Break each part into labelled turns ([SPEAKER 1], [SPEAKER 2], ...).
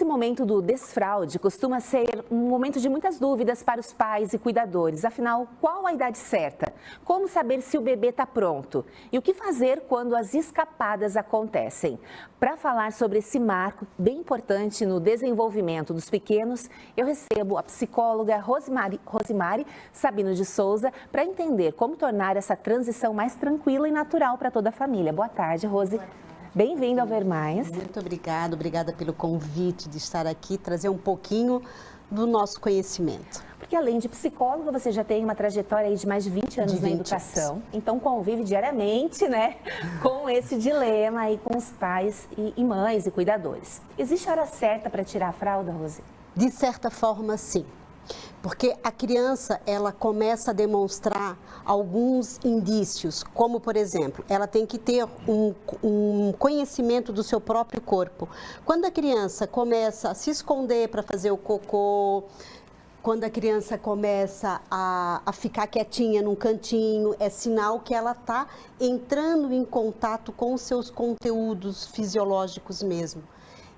[SPEAKER 1] momento do desfraude costuma ser um momento de muitas dúvidas para os pais e cuidadores. Afinal, qual a idade certa? Como saber se o bebê está pronto? E o que fazer quando as escapadas acontecem? Para falar sobre esse marco bem importante no desenvolvimento dos pequenos, eu recebo a psicóloga Rosimari Sabino de Souza para entender como tornar essa transição mais tranquila e natural para toda a família. Boa tarde, Rosi. Bem-vindo ao Ver Mais.
[SPEAKER 2] Muito obrigada pelo convite de estar aqui, trazer um pouquinho do nosso conhecimento.
[SPEAKER 1] Porque além de psicóloga, você já tem uma trajetória aí de mais de 20 anos na educação, então convive diariamente, né, com esse dilema aí com os pais e mães e cuidadores. Existe a hora certa para tirar a fralda, Rosi?
[SPEAKER 2] De certa forma, sim. Porque a criança, ela começa a demonstrar alguns indícios, como, por exemplo, ela tem que ter um conhecimento do seu próprio corpo. Quando a criança começa a se esconder para fazer o cocô, quando a criança começa a ficar quietinha num cantinho, é sinal que ela está entrando em contato com os seus conteúdos fisiológicos mesmo.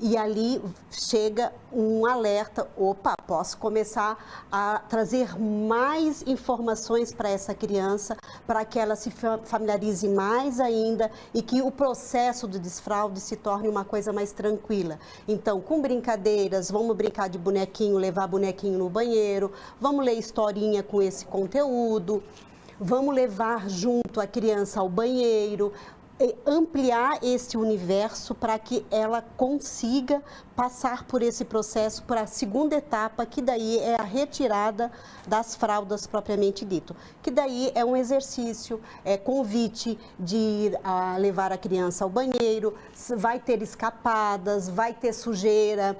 [SPEAKER 2] E ali chega um alerta, opa, posso começar a trazer mais informações para essa criança, para que ela se familiarize mais ainda e que o processo do desfraude se torne uma coisa mais tranquila. Então, com brincadeiras, vamos brincar de bonequinho, levar bonequinho no banheiro, vamos ler historinha com esse conteúdo, vamos levar junto a criança ao banheiro, ampliar esse universo para que ela consiga passar por esse processo para a segunda etapa, que daí é a retirada das fraldas propriamente dito. Que daí é um exercício, é convite de ir levar a criança ao banheiro, vai ter escapadas, vai ter sujeira.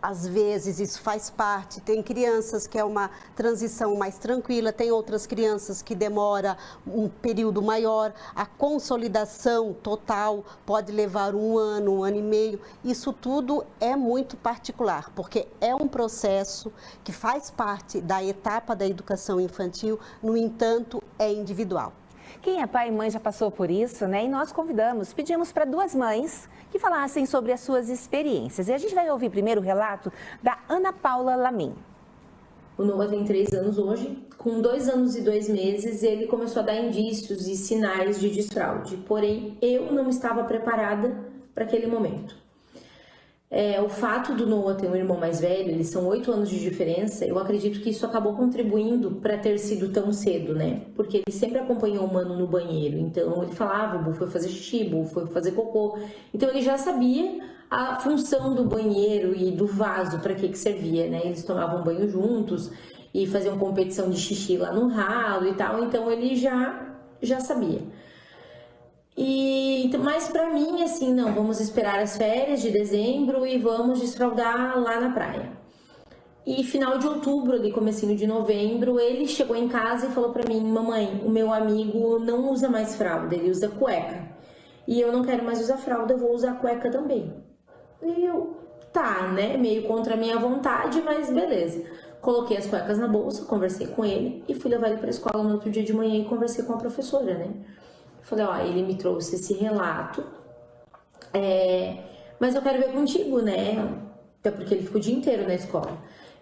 [SPEAKER 2] Às vezes isso faz parte, tem crianças que é uma transição mais tranquila, tem outras crianças que demora um período maior, a consolidação total pode levar um ano e meio, isso tudo é muito particular, porque é um processo que faz parte da etapa da educação infantil, no entanto, é individual.
[SPEAKER 1] Quem é pai e mãe já passou por isso, né? E nós pedimos para duas mães que falassem sobre as suas experiências. E a gente vai ouvir primeiro o relato da Ana Paula Lamin.
[SPEAKER 3] O Noah tem 3 anos hoje. Com 2 anos e 2 meses, ele começou a dar indícios e sinais de desfraude. Porém, eu não estava preparada para aquele momento. O fato do Noah ter um irmão mais velho, eles são 8 anos de diferença, eu acredito que isso acabou contribuindo para ter sido tão cedo, né? Porque ele sempre acompanhou o Mano no banheiro, então ele falava, o Bu foi fazer xixi, o Bu foi fazer cocô. Então ele já sabia a função do banheiro e do vaso, para que servia, né? Eles tomavam banho juntos e faziam competição de xixi lá no ralo e tal, então ele já sabia. Mas pra mim, assim, não, vamos esperar as férias de dezembro e vamos desfraldar lá na praia. E final de outubro, ali, comecinho de novembro, ele chegou em casa e falou pra mim, mamãe, o meu amigo não usa mais fralda, ele usa cueca. E eu não quero mais usar fralda, eu vou usar cueca também. E eu, tá, né, meio contra a minha vontade, mas beleza. Coloquei as cuecas na bolsa, conversei com ele e fui levar ele pra escola no outro dia de manhã e conversei com a professora, né. Falei, ele me trouxe esse relato, mas eu quero ver contigo, né? Até porque ele ficou o dia inteiro na escola.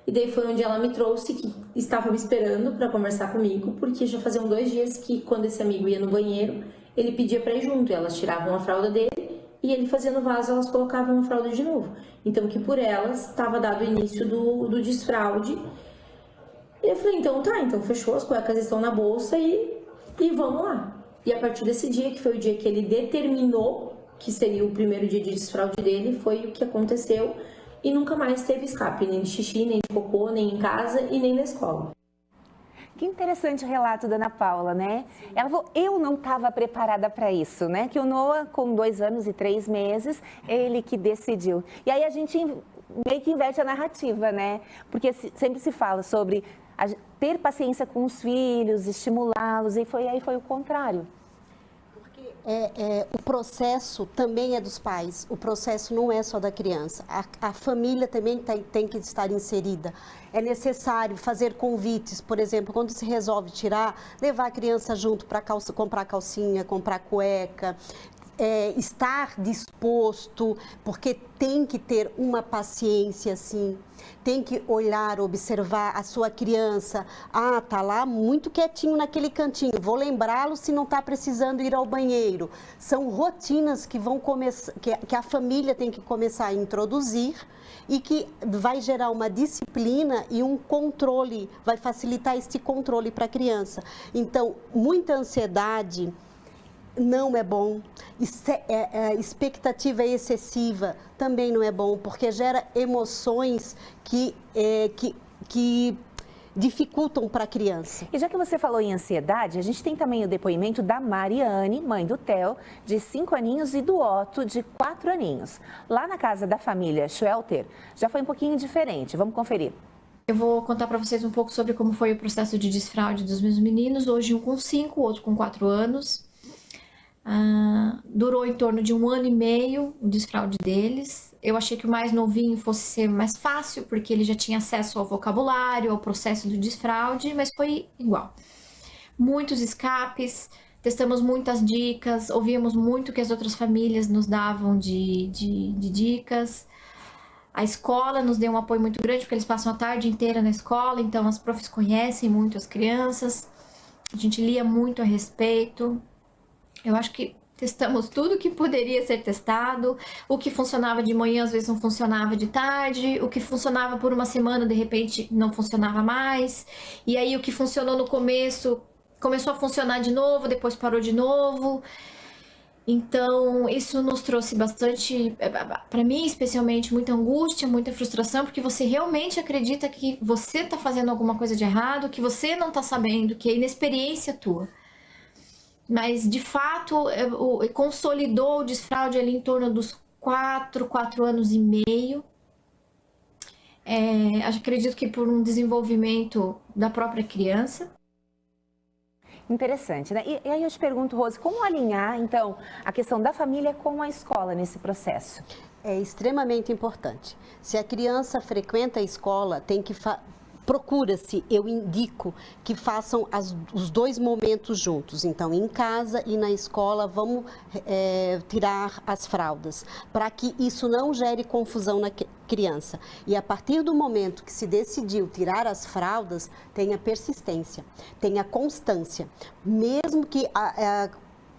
[SPEAKER 3] E daí foi onde ela me trouxe, que estava me esperando para conversar comigo, porque já faziam 2 dias que quando esse amigo ia no banheiro, ele pedia para ir junto. Elas tiravam a fralda dele e ele fazia no vaso, elas colocavam a fralda de novo. Então que por elas estava dado o início do desfraude. E eu falei, então tá, então fechou, as cuecas estão na bolsa e vamos lá. E a partir desse dia, que foi o dia que ele determinou que seria o primeiro dia de desfraude dele, foi o que aconteceu e nunca mais teve escape, nem de xixi, nem de cocô, nem em casa e nem na escola.
[SPEAKER 1] Que interessante o relato da Ana Paula, né? Ela falou, eu não estava preparada para isso, né? Que o Noah, com 2 anos e 3 meses, ele que decidiu. E aí a gente meio que inverte a narrativa, né? Porque sempre se fala sobre ter paciência com os filhos, estimulá-los, e aí foi o contrário.
[SPEAKER 2] Porque o processo também é dos pais, o processo não é só da criança, a família também tem que estar inserida. É necessário fazer convites, por exemplo, quando se resolve tirar, levar a criança junto para comprar calcinha, comprar cueca, estar disposto, porque tem que ter uma paciência, assim, tem que olhar, observar a sua criança. Ah, tá lá muito quietinho naquele cantinho, vou lembrá-lo se não está precisando ir ao banheiro. São rotinas que vão começar, que a família tem que começar a introduzir e que vai gerar uma disciplina e um controle, vai facilitar este controle para a criança. Então, muita ansiedade não é bom, expectativa excessiva também não é bom, porque gera emoções que dificultam para a criança.
[SPEAKER 1] E já que você falou em ansiedade, a gente tem também o depoimento da Mariane, mãe do Theo, de 5 aninhos, e do Otto, de 4 aninhos. Lá na casa da família Schwelter, já foi um pouquinho diferente. Vamos conferir.
[SPEAKER 4] Eu vou contar para vocês um pouco sobre como foi o processo de desfraude dos meus meninos. Hoje um com 5, o outro com 4 anos. Durou em torno de 1 ano e meio o desfraude deles. Eu achei que o mais novinho fosse ser mais fácil, porque ele já tinha acesso ao vocabulário, ao processo do desfraude, mas foi igual. Muitos escapes, testamos muitas dicas, ouvíamos muito o que as outras famílias nos davam de dicas. A escola nos deu um apoio muito grande, porque eles passam a tarde inteira na escola, então as profs conhecem muito as crianças. A gente lia muito a respeito. Eu acho que testamos tudo que poderia ser testado. O que funcionava de manhã, às vezes não funcionava de tarde. O que funcionava por uma semana, de repente, não funcionava mais. E aí, o que funcionou no começo, começou a funcionar de novo, depois parou de novo. Então, isso nos trouxe bastante, para mim, especialmente, muita angústia, muita frustração, porque você realmente acredita que você está fazendo alguma coisa de errado, que você não está sabendo, que é inexperiência tua. Mas, de fato, consolidou o desfraude ali em torno dos 4 anos e meio. Acredito que por um desenvolvimento da própria criança.
[SPEAKER 1] Interessante, né? E aí eu te pergunto, Rose, como alinhar, então, a questão da família com a escola nesse processo?
[SPEAKER 2] É extremamente importante. Se a criança frequenta a escola, tem que procura-se, eu indico que façam os 2 momentos juntos. Então, em casa e na escola, vamos tirar as fraldas, para que isso não gere confusão na criança. E a partir do momento que se decidiu tirar as fraldas, tenha persistência, tenha constância. Mesmo que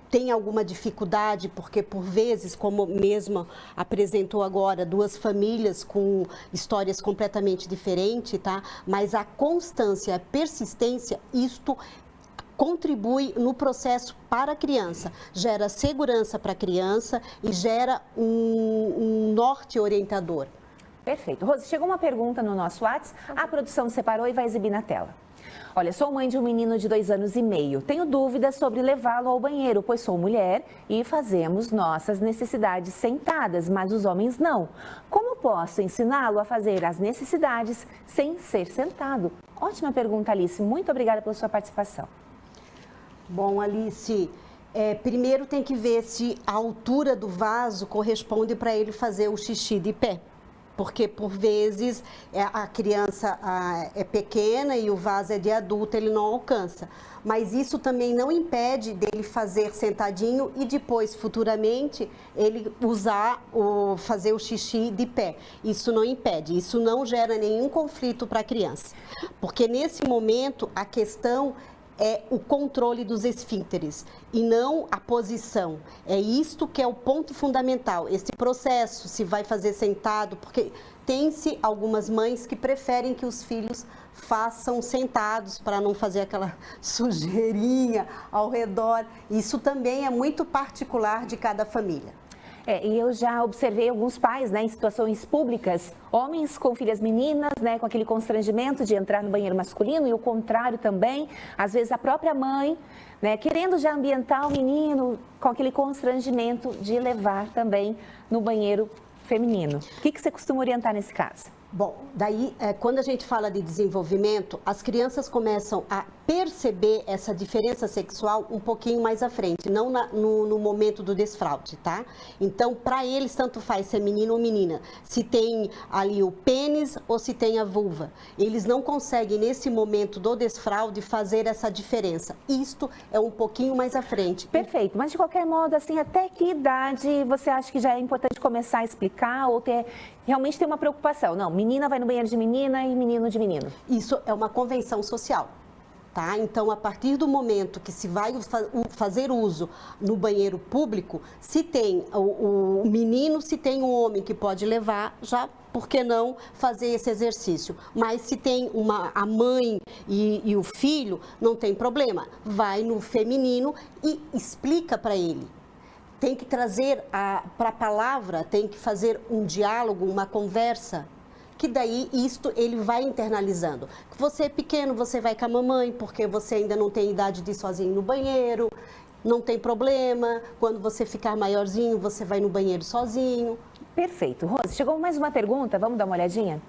[SPEAKER 2] tem alguma dificuldade, porque por vezes, como mesmo apresentou agora, 2 famílias com histórias completamente diferentes, tá? Mas a constância, a persistência, isto contribui no processo para a criança, gera segurança para a criança e gera um norte orientador.
[SPEAKER 1] Perfeito. Rose, chegou uma pergunta no nosso WhatsApp, a produção separou e vai exibir na tela. Olha, sou mãe de um menino de 2 anos e meio. Tenho dúvidas sobre levá-lo ao banheiro, pois sou mulher e fazemos nossas necessidades sentadas, mas os homens não. Como posso ensiná-lo a fazer as necessidades sem ser sentado? Ótima pergunta, Alice. Muito obrigada pela sua participação.
[SPEAKER 2] Bom, Alice, primeiro tem que ver se a altura do vaso corresponde para ele fazer o xixi de pé. Porque, por vezes, a criança é pequena e o vaso é de adulto, ele não alcança. Mas isso também não impede dele fazer sentadinho e depois, futuramente, ele fazer o xixi de pé. Isso não impede, isso não gera nenhum conflito para a criança. Porque, nesse momento, a questão é o controle dos esfíncteres e não a posição. É isto que é o ponto fundamental. Esse processo se vai fazer sentado, porque tem-se algumas mães que preferem que os filhos façam sentados para não fazer aquela sujeirinha ao redor. Isso também é muito particular de cada família.
[SPEAKER 1] E eu já observei alguns pais, né, em situações públicas, homens com filhas meninas, né, com aquele constrangimento de entrar no banheiro masculino e o contrário também, às vezes a própria mãe, né, querendo já ambientar o menino com aquele constrangimento de levar também no banheiro feminino. O que você costuma orientar nesse caso?
[SPEAKER 2] Bom, daí, quando a gente fala de desenvolvimento, as crianças começam a perceber essa diferença sexual um pouquinho mais à frente, não no momento do desfraude, tá? Então, para eles, tanto faz se é menino ou menina, se tem ali o pênis ou se tem a vulva. Eles não conseguem, nesse momento do desfraude, fazer essa diferença. Isto é um pouquinho mais à frente.
[SPEAKER 1] Perfeito, mas de qualquer modo, assim, até que idade você acha que já é importante começar a explicar ou realmente ter uma preocupação? Não, menina vai no banheiro de menina e menino de menino.
[SPEAKER 2] Isso é uma convenção social. Tá? Então, a partir do momento que se vai fazer uso no banheiro público, se tem o menino, se tem um homem que pode levar, já por que não fazer esse exercício? Mas se tem a mãe e o filho, não tem problema. Vai no feminino e explica para ele. Tem que trazer para a palavra, tem que fazer um diálogo, uma conversa. Que daí isto ele vai internalizando. Você é pequeno, você vai com a mamãe, porque você ainda não tem idade de ir sozinho no banheiro, não tem problema. Quando você ficar maiorzinho, você vai no banheiro sozinho.
[SPEAKER 1] Perfeito. Rose, chegou mais uma pergunta, vamos dar uma olhadinha?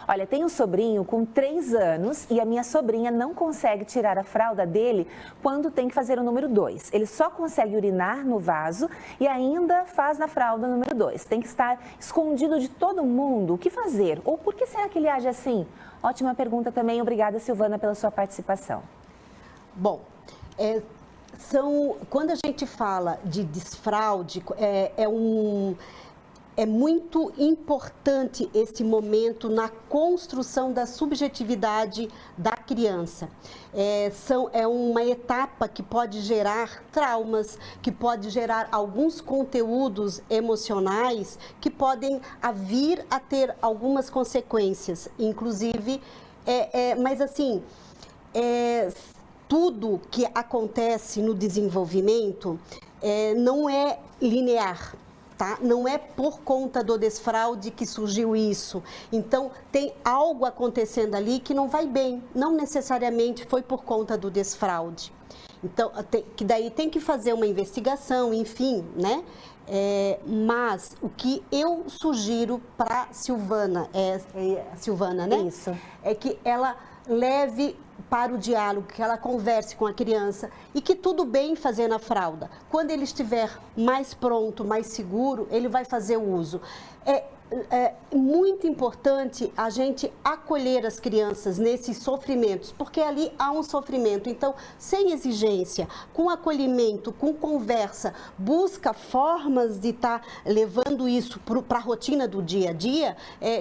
[SPEAKER 1] Olha, tem um sobrinho com 3 anos e a minha sobrinha não consegue tirar a fralda dele quando tem que fazer o número 2. Ele só consegue urinar no vaso e ainda faz na fralda número 2. Tem que estar escondido de todo mundo. O que fazer? Ou por que será que ele age assim? Ótima pergunta também. Obrigada, Silvana, pela sua participação.
[SPEAKER 2] Bom, quando a gente fala de desfraude, é muito importante esse momento na construção da subjetividade da criança. É uma etapa que pode gerar traumas, que pode gerar alguns conteúdos emocionais que podem vir a ter algumas consequências, inclusive, mas assim, tudo que acontece no desenvolvimento não é linear. Tá? Não é por conta do desfraude que surgiu isso. Então, tem algo acontecendo ali que não vai bem. Não necessariamente foi por conta do desfraude. Então, que daí tem que fazer uma investigação, enfim, né? Mas o que eu sugiro para Silvana, Silvana, né?
[SPEAKER 1] Isso.
[SPEAKER 2] É que ela leve para o diálogo, que ela converse com a criança e que tudo bem fazer na fralda. Quando ele estiver mais pronto, mais seguro, ele vai fazer o uso. É muito importante a gente acolher as crianças nesses sofrimentos, porque ali há um sofrimento. Então, sem exigência, com acolhimento, com conversa, busca formas de estar levando isso para a rotina do dia a dia,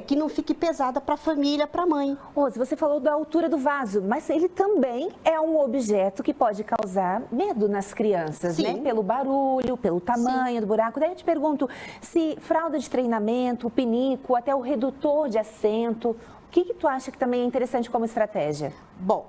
[SPEAKER 2] que não fique pesada para a família, para a mãe.
[SPEAKER 1] Rose, você falou da altura do vaso, mas ele também é um objeto que pode causar medo nas crianças,
[SPEAKER 2] Sim.
[SPEAKER 1] né? Pelo barulho, pelo tamanho do buraco. Daí eu te pergunto, se fralda de treinamento, pinico, até o redutor de assento, o que tu acha que também é interessante como estratégia?
[SPEAKER 2] Bom,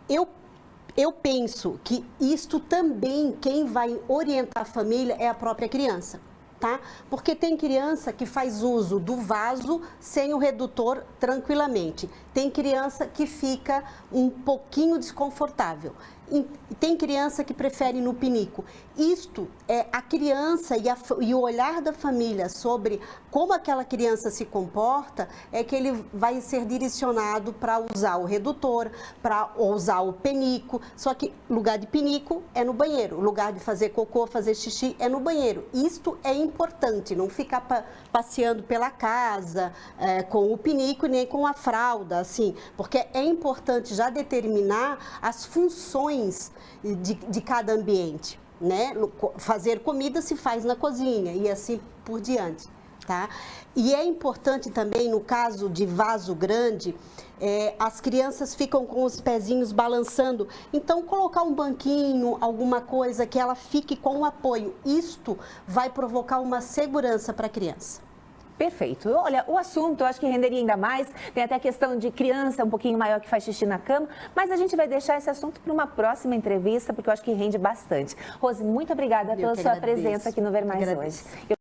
[SPEAKER 2] eu penso que isto também, quem vai orientar a família é a própria criança, tá? Porque tem criança que faz uso do vaso sem o redutor tranquilamente. Tem criança que fica um pouquinho desconfortável. Tem criança que prefere no pinico. Isto é a criança e o olhar da família sobre como aquela criança se comporta, é que ele vai ser direcionado para usar o redutor, para usar o penico. Só que lugar de pinico é no banheiro, lugar de fazer cocô, fazer xixi é no banheiro. Isto é importante, não ficar passeando pela casa com o pinico nem com a fralda, assim, porque é importante já determinar as funções de cada ambiente, né? Fazer comida se faz na cozinha e assim por diante, tá? E é importante também, no caso de vaso grande, as crianças ficam com os pezinhos balançando, então colocar um banquinho, alguma coisa que ela fique com um apoio, isto vai provocar uma segurança para a criança.
[SPEAKER 1] Perfeito. Olha, o assunto eu acho que renderia ainda mais. Tem até a questão de criança um pouquinho maior que faz xixi na cama, mas a gente vai deixar esse assunto para uma próxima entrevista, porque eu acho que rende bastante. Rose, muito obrigada pela sua presença aqui no Ver Mais hoje.